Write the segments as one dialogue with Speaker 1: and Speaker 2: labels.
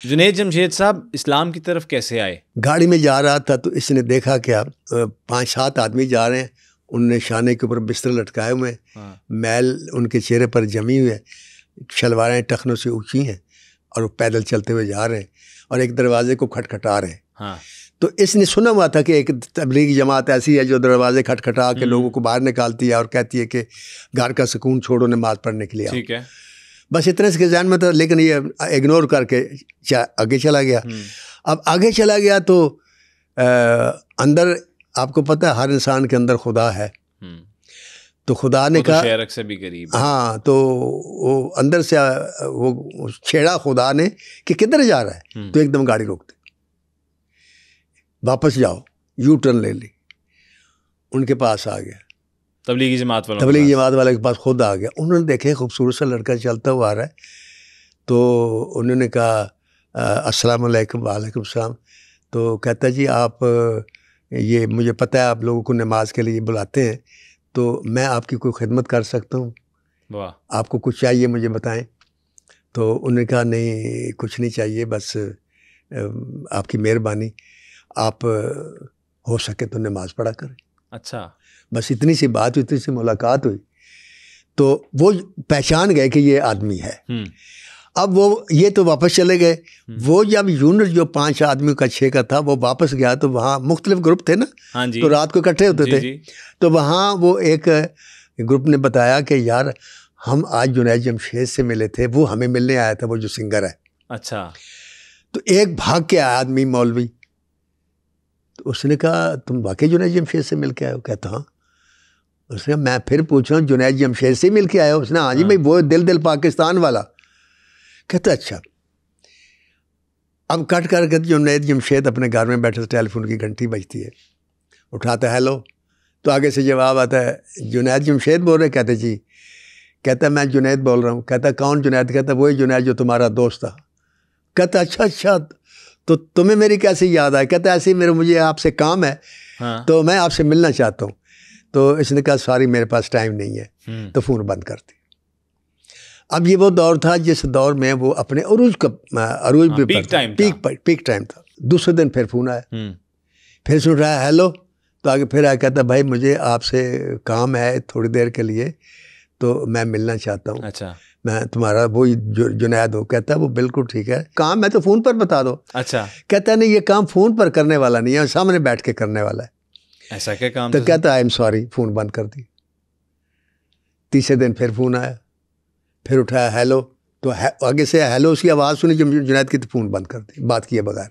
Speaker 1: جنید جمشید صاحب اسلام کی طرف کیسے آئے؟
Speaker 2: گاڑی میں جا رہا تھا تو اس نے دیکھا کہ 5-7 آدمی جا رہے ہیں، ان نے شانے کے اوپر بستر لٹکائے ہوئے ہیں، میل ان کے چہرے پر جمی ہوئی ہے، شلواریں ٹخنوں سے اونچی ہیں اور وہ پیدل چلتے ہوئے جا رہے ہیں اور ایک دروازے کو کھٹکھٹا رہے ہیں۔ تو اس نے سنا ہوا تھا کہ ایک تبلیغی جماعت ایسی ہے جو دروازے کھٹکھٹا کے لوگوں کو باہر نکالتی ہے اور کہتی ہے کہ گھر کا سکون چھوڑو، نماز پڑھنے کے لیے
Speaker 1: ٹھیک ہے،
Speaker 2: بس اتنے سے ذہن میں تھا، لیکن یہ اگنور کر کے آگے چلا گیا۔ اب آگے چلا گیا تو اندر آپ کو پتہ ہے ہر انسان کے اندر خدا ہے، تو خدا نے کہا
Speaker 1: شیرک سے بھی قریب،
Speaker 2: ہاں، تو وہ اندر سے وہ چھیڑا خدا نے کہ کدھر جا رہا ہے، تو ایک دم گاڑی روک دی، واپس جاؤ، یو ٹرن لے لی، ان کے پاس آ گیا،
Speaker 1: تبلیغی جماعت والے
Speaker 2: کے پاس خود آ گیا۔ انہوں نے دیکھے خوبصورت سا لڑکا چلتا ہوا آ رہا ہے، تو انہوں نے کہا السلام علیکم۔ وعلیکم السلام۔ تو کہتا جی آپ یہ مجھے پتہ ہے آپ لوگوں کو نماز کے لیے بلاتے ہیں، تو میں آپ کی کوئی خدمت کر سکتا ہوں؟
Speaker 1: واہ،
Speaker 2: آپ کو کچھ چاہیے مجھے بتائیں۔ تو انہوں نے کہا نہیں کچھ نہیں چاہیے، بس آپ کی مہربانی، آپ ہو سکے تو نماز پڑھا کریں۔
Speaker 1: اچھا،
Speaker 2: بس اتنی سی بات ہوئی، اتنی سی ملاقات ہوئی، تو وہ پہچان گئے کہ یہ آدمی ہے۔ اب وہ یہ تو واپس چلے گئے، وہ جب یونٹ جو 5 آدمیوں کا 6 کا تھا وہ واپس گیا تو وہاں مختلف گروپ تھے نا، تو رات کو اکٹھے ہوتے تھے، تو وہاں وہ ایک گروپ نے بتایا کہ یار ہم آج جنید جمشید سے ملے تھے، وہ ہمیں ملنے آیا تھا، وہ جو سنگر ہے۔
Speaker 1: اچھا،
Speaker 2: تو ایک بھاگ کے آیا آدمی مولوی، تو اس نے کہا تم واقعی جنید جمشید سے مل کے آئے ہو؟ کہتا ہاں۔ اس نے میں پھر پوچھا جنید جمشید سے مل کے آئے ہو؟ اس نے ہاں جی بھائی، وہ دل پاکستان والا۔ کہتا اچھا۔ اب کٹ کر کے جنید جمشید اپنے گھر میں بیٹھے، ٹیلی فون کی گھنٹی بجتی ہے، اٹھاتا ہے ہیلو، تو آگے سے جواب آتا ہے جنید جمشید بول رہے؟ کہتے جی۔ کہتا میں جنید بول رہا ہوں۔ کہتا کون جنید؟ کہتا وہی جنید جو تمہارا دوست تھا۔ کہتا اچھا تو تمہیں میری کیسے یاد آئے؟ کہتا ایسے ہی مجھے آپ سے کام ہے، تو میں آپ سے ملنا چاہتا ہوں۔ تو اس نے کہا سوری میرے پاس ٹائم نہیں ہے، تو فون بند کر دی۔ اب یہ وہ دور تھا جس دور میں وہ اپنے عروج بھی پیک ٹائم تھا۔ دوسرے دن پھر فون آیا، پھر سن رہا ہے ہیلو، تو آگے پھر آیا، کہتا بھائی مجھے آپ سے کام ہے تھوڑی دیر کے لیے، تو میں ملنا چاہتا ہوں۔
Speaker 1: اچھا،
Speaker 2: میں تمہارا وہی جنید ہوں۔ کہتا ہے وہ بالکل ٹھیک ہے، کام ہے تو فون پر بتا دو۔
Speaker 1: اچھا،
Speaker 2: کہتا ہے نہیں یہ کام فون پر کرنے والا نہیں ہے، سامنے بیٹھ کے کرنے والا ہے۔
Speaker 1: ایسا کیا کام؟
Speaker 2: تو کہتا آئی ایم سوری، فون بند کر دی۔ تیسرے دن پھر فون آیا، پھر اٹھایا ہیلو، تو آگے سے ہیلو اس کی آواز سنی جنید کی، تو فون بند کر دی، بات کیے بغیر۔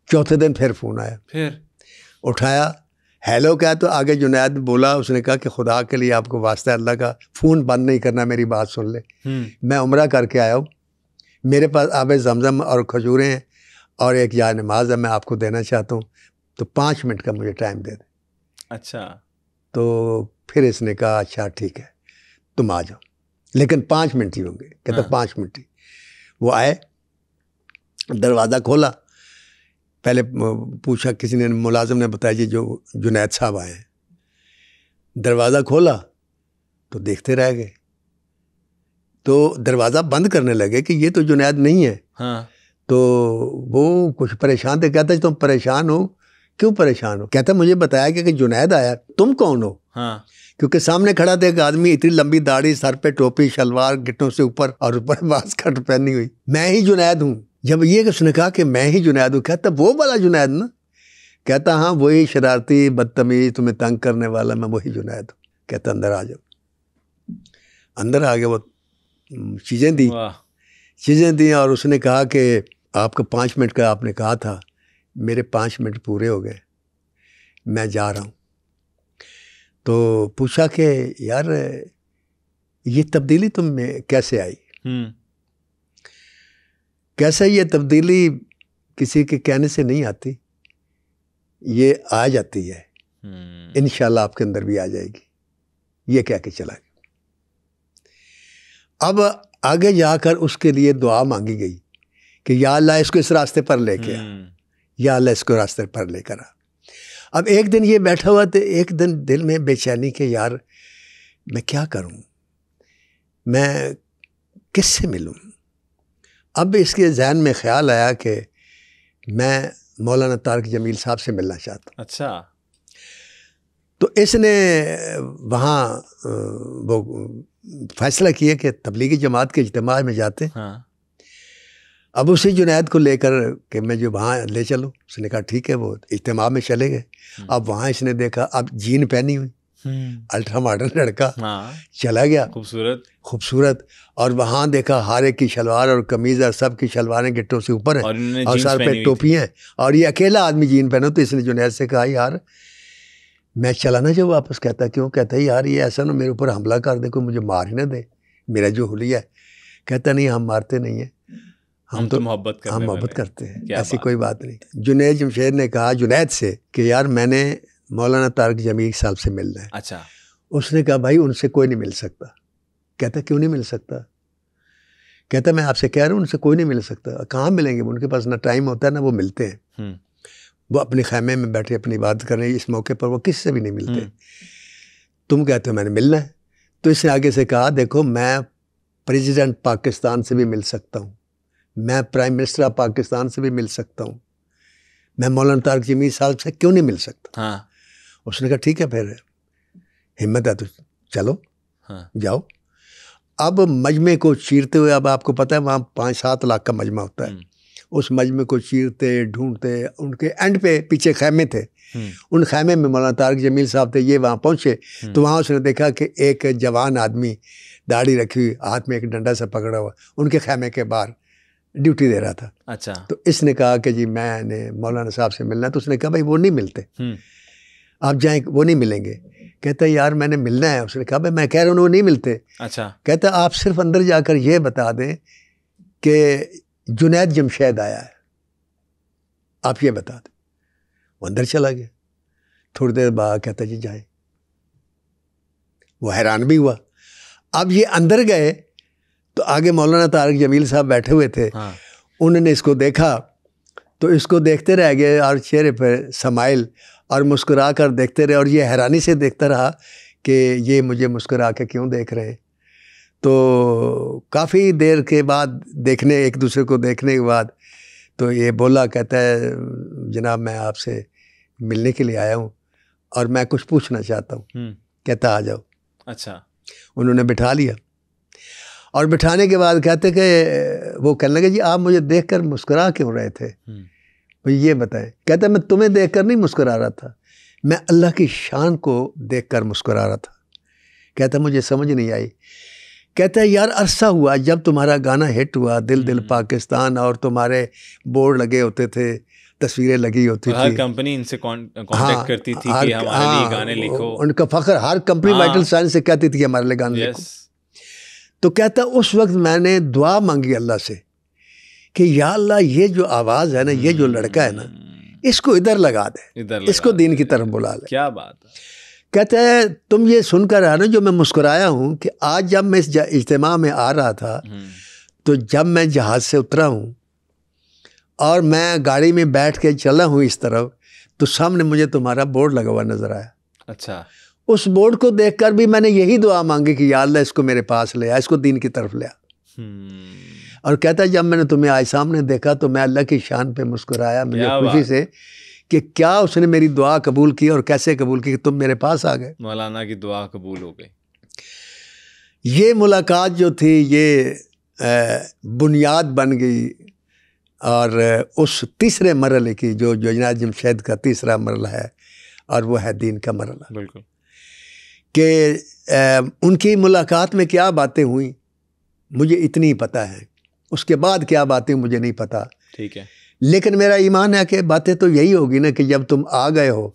Speaker 2: چوتھے دن پھر فون آیا،
Speaker 1: پھر
Speaker 2: اٹھایا ہیلو کہا، تو آگے جنید بولا، اس نے کہا کہ خدا کے لیے آپ کو واسطہ اللہ کا فون بند نہیں کرنا، میری بات سن لے، میں عمرہ کر کے آیا ہوں، میرے پاس آب زمزم اور کھجوریں ہیں اور ایک جائے نماز ہے، میں آپ کو دینا چاہتا ہوں، تو 5 منٹ کا مجھے ٹائم دے دیں۔
Speaker 1: اچھا،
Speaker 2: تو پھر اس نے کہا اچھا ٹھیک ہے تم آ جاؤ، لیکن 5 منٹ ہی ہوں گے۔ کہتا 5 منٹ ہی۔ وہ آئے، دروازہ کھولا، پہلے پوچھا کسی نے، ملازم نے بتایا جی جو جنید صاحب آئے ہیں۔ دروازہ کھولا تو دیکھتے رہ گئے، تو دروازہ بند کرنے لگے کہ یہ تو جنید نہیں ہے۔ تو وہ کچھ پریشان تھے۔ کہتا تم پریشان ہو؟ کیوں پریشان ہو؟ کہتا مجھے بتایا کہ جنید آیا، تم کون ہو؟ کیونکہ سامنے کھڑا تھا ایک آدمی، اتنی لمبی داڑھی، سر پہ ٹوپی، شلوار گھٹنوں سے اوپر اور اوپر باز کٹ پہنی ہوئی۔ میں ہی جنید ہوں۔ جب یہ اس نے کہا کہ میں ہی جنید ہوں، کہتا وہ والا جنید نا؟ کہتا ہاں وہی شرارتی بدتمیز تمہیں تنگ کرنے والا، میں وہی جنید ہوں۔ کہتا اندر آ جاؤ۔ اندر آ گیا، وہ چیزیں دیں اور اس نے کہا کہ آپ کو 5 منٹ کا آپ نے کہا تھا، میرے 5 منٹ پورے ہو گئے، میں جا رہا ہوں۔ تو پوچھا کہ یار یہ تبدیلی تم میں کیسے آئی؟ کیسے یہ تبدیلی کسی کے کہنے سے نہیں آتی، یہ آ جاتی ہے، انشاءاللہ آپ کے اندر بھی آ جائے گی، یہ کہہ کے چلا گیا۔ اب آگے جا کر اس کے لیے دعا مانگی گئی کہ یا اللہ اس کو اس راستے پر لے کے آ، یا اللہ اس کو راستے پر لے کر آ۔ اب ایک دن یہ بیٹھا ہوا تو ایک دن دل میں بے چینی کہ یار میں کیا کروں، میں کس سے ملوں؟ اب اس کے ذہن میں خیال آیا کہ میں مولانا طارق جمیل صاحب سے ملنا چاہتا ہوں.
Speaker 1: اچھا.
Speaker 2: تو اس نے وہاں وہ فیصلہ کیا کہ تبلیغی جماعت کے اجتماع میں جاتے ہیں.
Speaker 1: ہاں.
Speaker 2: اب اسی جنید کو لے کر کہ میں جو وہاں لے چلوں. اس نے کہا ٹھیک ہے. وہ اجتماع میں چلے گئے. اب وہاں اس نے دیکھا اب جین پہنی ہوئی, الٹرا ماڈرن لڑکا, چلا گیا, خوبصورت. اور وہاں دیکھا ہر ایک کی شلوار اور قمیض اور سب کی شلواریں گٹوں سے اوپر ہیں اور سر پہ ٹوپی ہیں, اور یہ اکیلا آدمی جین پہنا. تو اس نے جنید سے کہا یار میں چلا نہ جاؤ واپس. کہتا کیوں؟ کہتا ہے یار یہ ایسا نہ میرے اوپر حملہ کر دے, کوئی مجھے مار ہی نہ دے, میرا جو حلیہ ہے. کہتا نہیں ہم مارتے نہیں ہیں, ہم تو محبت کرتے ہیں, ایسی کوئی بات نہیں. جنید جمشید نے کہا جنید سے کہ یار میں نے مولانا طارق جمیل صاحب سے ملنا ہے.
Speaker 1: اچھا.
Speaker 2: اس نے کہا بھائی ان سے کوئی نہیں مل سکتا. کہتا کیوں نہیں مل سکتا؟ کہتا میں آپ سے کہہ رہا ہوں ان سے کوئی نہیں مل سکتا. کہاں ملیں گے؟ ان کے پاس نہ ٹائم ہوتا ہے نہ وہ ملتے ہیں. وہ اپنے خیمے میں بیٹھے اپنی بات کر رہے ہیں. اس موقع پر وہ کس سے بھی نہیں ملتے. تم کہتے ہو میں نے ملنا ہے. تو اس نے آگے سے کہا دیکھو میں پریزیڈنٹ پاکستان سے بھی مل سکتا ہوں, میں پرائم منسٹر آف پاکستان سے بھی مل سکتا ہوں, میں مولانا طارق جمیل صاحب سے کیوں نہیں مل سکتا؟ اس نے کہا ٹھیک ہے پھر ہمت ہے تو چلو جاؤ. اب مجمع کو چیرتے ہوئے, اب آپ کو پتہ ہے وہاں 5-7 لاکھ کا مجمع ہوتا ہے, اس مجمع کو چیرتے ڈھونڈتے ان کے اینڈ پہ پیچھے خیمے تھے, ان خیمے میں مولانا طارق جمیل صاحب تھے. یہ وہاں پہنچے تو وہاں اس نے دیکھا کہ ایک جوان آدمی داڑھی رکھی ہوئی, ہاتھ میں ایک ڈنڈا سا پکڑا ہوا, ان کے خیمے کے باہر ڈیوٹی دے رہا تھا.
Speaker 1: اچھا. تو
Speaker 2: اس نے کہا کہ جی میں نے مولانا صاحب سے ملنا ہے. تو اس نے کہا بھائی وہ نہیں ملتے, آپ جائیں, وہ نہیں ملیں گے. کہتا ہے یار میں نے ملنا ہے. اس نے کہا بھائی میں کہہ رہا ہوں وہ نہیں ملتے.
Speaker 1: اچھا.
Speaker 2: کہتا آپ صرف اندر جا کر یہ بتا دیں کہ جنید جمشید آیا ہے, آپ یہ بتا دیں. وہ اندر چلا گیا. تھوڑی دیر بعد کہتا جی جائیں. وہ حیران بھی ہوا. اب یہ اندر گئے تو آگے مولانا طارق جمیل صاحب بیٹھے ہوئے تھے. انہوں نے اس کو دیکھا تو اس کو دیکھتے رہ گئے اور چہرے پہ سمائل اور مسکرا کر دیکھتے رہے, اور یہ حیرانی سے دیکھتا رہا کہ یہ مجھے مسکرا کے کیوں دیکھ رہے ہیں. تو کافی دیر کے بعد ایک دوسرے کو دیکھنے کے بعد تو یہ بولا, کہتا ہے جناب میں آپ سے ملنے کے لیے آیا ہوں اور میں کچھ پوچھنا چاہتا ہوں. کہتا آ جاؤ. اچھا. انہوں نے بٹھا لیا, اور بٹھانے کے بعد کہتے کہ وہ کہنے لگے جی آپ مجھے دیکھ کر مسکرا کیوں رہے تھے؟ یہ بتائیں. کہتا میں تمہیں دیکھ کر نہیں مسکرا رہا تھا, میں اللہ کی شان کو دیکھ کر مسکرا رہا تھا. کہتا مجھے سمجھ نہیں آئی. کہتا ہے یار عرصہ ہوا جب تمہارا گانا ہٹ ہوا دل دل پاکستان, اور تمہارے بورڈ لگے ہوتے تھے, تصویریں لگی ہوتی تھی,
Speaker 1: ہر کمپنی ان سے کانٹیکٹ کرتی تھی کہ ہمارے لیے گانے لکھو.
Speaker 2: ان کا فخر, ہر کمپنی وائٹل سائنس سے کہتی تھی کہ ہمارے لیے گانے لکھو. تو کہتا اس وقت میں نے دعا مانگی اللہ سے کہ یا اللہ یہ جو آواز ہے نا, یہ جو لڑکا ہے نا, اس کو ادھر لگا دے, اس کو دین کی طرف بلا لے.
Speaker 1: کیا بات ہے.
Speaker 2: کہتا ہے تم یہ سن کر آنا جو میں مسکرایا ہوں کہ آج جب میں اس اجتماع میں آ رہا تھا تو جب میں جہاز سے اترا ہوں اور میں گاڑی میں بیٹھ کے چلا ہوں اس طرف, تو سامنے مجھے تمہارا بورڈ لگا ہوا نظر آیا.
Speaker 1: اچھا.
Speaker 2: اس بورڈ کو دیکھ کر بھی میں نے یہی دعا مانگی کہ یا اللہ اس کو میرے پاس لے آ, اس کو دین کی طرف لے آ. اور کہتا ہے جب میں نے تمہیں آج سامنے دیکھا تو میں اللہ کی شان پہ مسکرایا, مجھے خوشی سے کہ کیا اس نے میری دعا قبول کی اور کیسے قبول کی کہ تم میرے پاس آ گئے.
Speaker 1: مولانا کی دعا قبول ہو گئی.
Speaker 2: یہ ملاقات جو تھی یہ بنیاد بن گئی, اور اس تیسرے مرحلے کی جو جنید جمشید کا تیسرا مرحلہ ہے, اور وہ ہے دین کا مرحلہ.
Speaker 1: بالکل. کہ
Speaker 2: ان کی ملاقات میں کیا باتیں ہوئیں مجھے اتنی پتہ ہے, اس کے بعد کیا باتیں مجھے نہیں پتہ.
Speaker 1: ٹھیک ہے.
Speaker 2: لیکن میرا ایمان ہے کہ باتیں تو یہی ہوگی نا کہ جب تم آ گئے ہو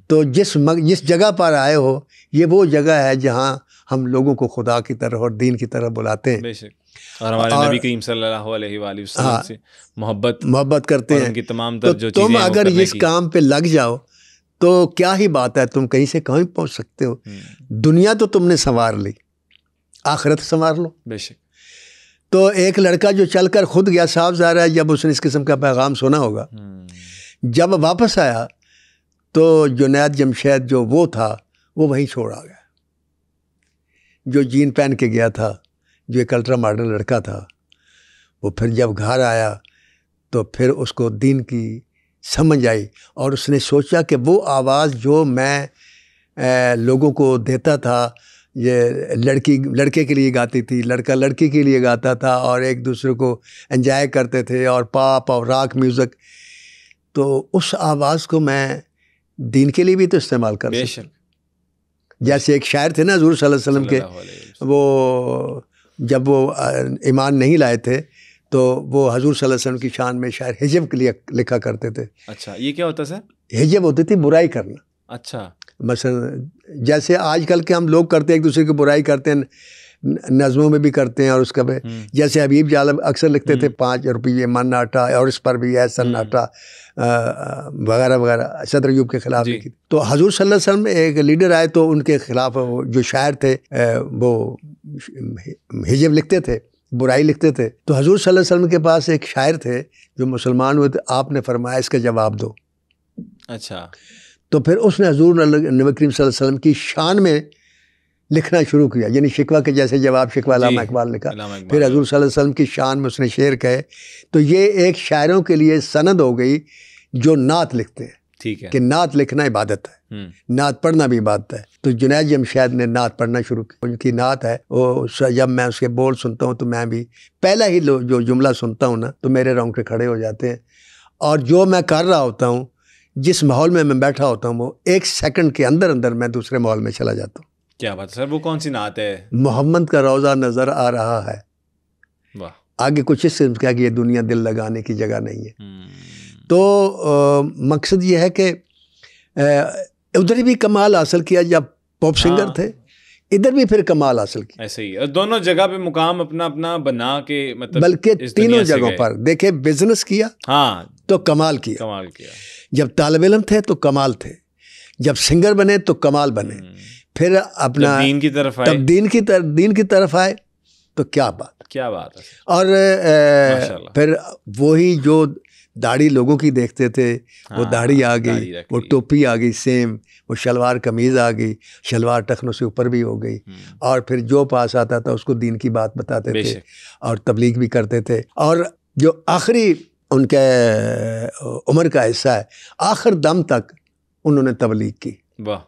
Speaker 2: تو جس جگہ پر آئے ہو یہ وہ جگہ ہے جہاں ہم لوگوں کو خدا کی طرف اور دین کی طرف بلاتے ہیں.
Speaker 1: بے شک. اور ہمارے نبی کریم صلی اللہ علیہ وآلہ وسلم سے محبت
Speaker 2: کرتے ہیں.
Speaker 1: ان کی تمام تر جو
Speaker 2: تو
Speaker 1: چیزیں
Speaker 2: تم اگر اس کام پہ لگ جاؤ تو کیا ہی بات ہے, تم کہیں سے کہیں پہنچ سکتے ہو. دنیا تو تم نے سنوار لی, آخرت سنوار لو.
Speaker 1: بے شک.
Speaker 2: تو ایک لڑکا جو چل کر خود گیا, صاف ظاہر ہے جب اس نے اس قسم کا پیغام سنا ہوگا, جب واپس آیا تو جنید جمشید جو وہ تھا وہ وہیں چھوڑ آ گیا. جو جین پہن کے گیا تھا, جو ایک الٹرا ماڈرن لڑکا تھا, وہ پھر جب گھر آیا تو پھر اس کو دین کی سمجھ آئی، اور اس نے سوچا کہ وہ آواز جو میں لوگوں کو دیتا تھا، یہ لڑکی لڑکے کے لیے گاتی تھی، لڑکا لڑکی کے لیے گاتا تھا، اور ایک دوسرے کو انجوائے کرتے تھے، اور پاپ اور راک میوزک، تو اس آواز کو میں دین کے لیے بھی تو استعمال کر سکتا ہوں۔ جیسے ایک شاعر تھے نا حضور صلی اللہ علیہ وسلم کے، وہ جب وہ ایمان نہیں لائے تھے تو وہ حضور صلی اللہ علیہ وسلم کی شان میں شاعر حجب کے لیے لکھا کرتے تھے۔
Speaker 1: اچھا، یہ کیا ہوتا ہے سر؟
Speaker 2: حجب ہوتی تھی برائی کرنا۔
Speaker 1: اچھا،
Speaker 2: مثلا جیسے آج کل کے ہم لوگ کرتے ہیں، ایک دوسرے کی برائی کرتے ہیں، نظموں میں بھی کرتے ہیں، اور اس کا بھی جیسے حبیب جالب اکثر لکھتے تھے 5 روپیے من ناٹا، اور اس پر بھی ہے سناٹا وغیرہ وغیرہ، صدر ایوب کے خلاف لکھی۔ تو حضور صلی اللہ علیہ وسلم ایک لیڈر آئے تو ان کے خلاف جو شاعر تھے وہ حجب لکھتے تھے، برائی لکھتے تھے۔ تو حضور صلی اللہ علیہ وسلم کے پاس ایک شاعر تھے جو مسلمان ہوئے تھے، آپ نے فرمایا اس کا جواب دو۔
Speaker 1: اچھا،
Speaker 2: تو پھر اس نے حضور نبی کریم صلی اللہ علیہ وسلم کی شان میں لکھنا شروع کیا، یعنی شکوہ کے جیسے جواب شکوہ علامہ اقبال لکھا، پھر حضور صلی اللہ علیہ وسلم کی شان میں اس نے شعر کہے۔ تو یہ ایک شاعروں کے لیے سند ہو گئی جو نعت لکھتے ہیں،
Speaker 1: ٹھیک ہے،
Speaker 2: کہ نعت لکھنا عبادت ہے، نعت پڑھنا بھی عبادت ہے۔ تو جنید جمشید نے نعت پڑھنا شروع کی، ان کی نعت ہے وہ، جب میں اس کے بول سنتا ہوں تو میں بھی پہلا ہی جو جملہ سنتا ہوں نا تو میرے رونگٹے کھڑے ہو جاتے ہیں، اور جو میں کر رہا ہوتا ہوں، جس ماحول میں میں بیٹھا ہوتا ہوں، وہ 1 سیکنڈ کے اندر اندر میں دوسرے ماحول میں چلا جاتا ہوں۔
Speaker 1: کیا بات ہے سر، وہ کون سی نعت ہے؟
Speaker 2: محمد کا روضہ نظر آ رہا ہے،
Speaker 1: واہ،
Speaker 2: آگے کچھ اس قسم کیا کہ یہ دنیا دل لگانے کی جگہ نہیں ہے۔ تو مقصد یہ ہے کہ ادھر بھی کمال حاصل کیا جب پاپ سنگر تھے، ادھر بھی پھر کمال حاصل کیا،
Speaker 1: ایسے ہی، اور دونوں جگہ پہ مقام اپنا اپنا بنا کے، مطلب
Speaker 2: بلکہ تینوں جگہوں پر دیکھے، بزنس کیا
Speaker 1: ہاں
Speaker 2: تو کمال کیا،
Speaker 1: کمال کیا،
Speaker 2: جب طالب علم تھے تو کمال تھے، جب سنگر بنے تو کمال بنے، پھر اپنا
Speaker 1: دین کی طرف آئے،
Speaker 2: تب دین کی طرف آئے تو کیا بات،
Speaker 1: کیا بات ہے۔
Speaker 2: اور پھر وہی جو داڑھی لوگوں کی دیکھتے تھے، وہ داڑھی آ گئی، وہ ٹوپی آ گئی سیم، وہ شلوار قمیض آ گئی، شلوار ٹخنوں سے اوپر بھی ہو گئی، اور پھر جو پاس آتا تھا اس کو دین کی بات بتاتے تھے اور تبلیغ بھی کرتے تھے۔ اور جو آخری ان کے عمر کا حصہ ہے، آخر دم تک انہوں نے تبلیغ کی۔
Speaker 1: واہ،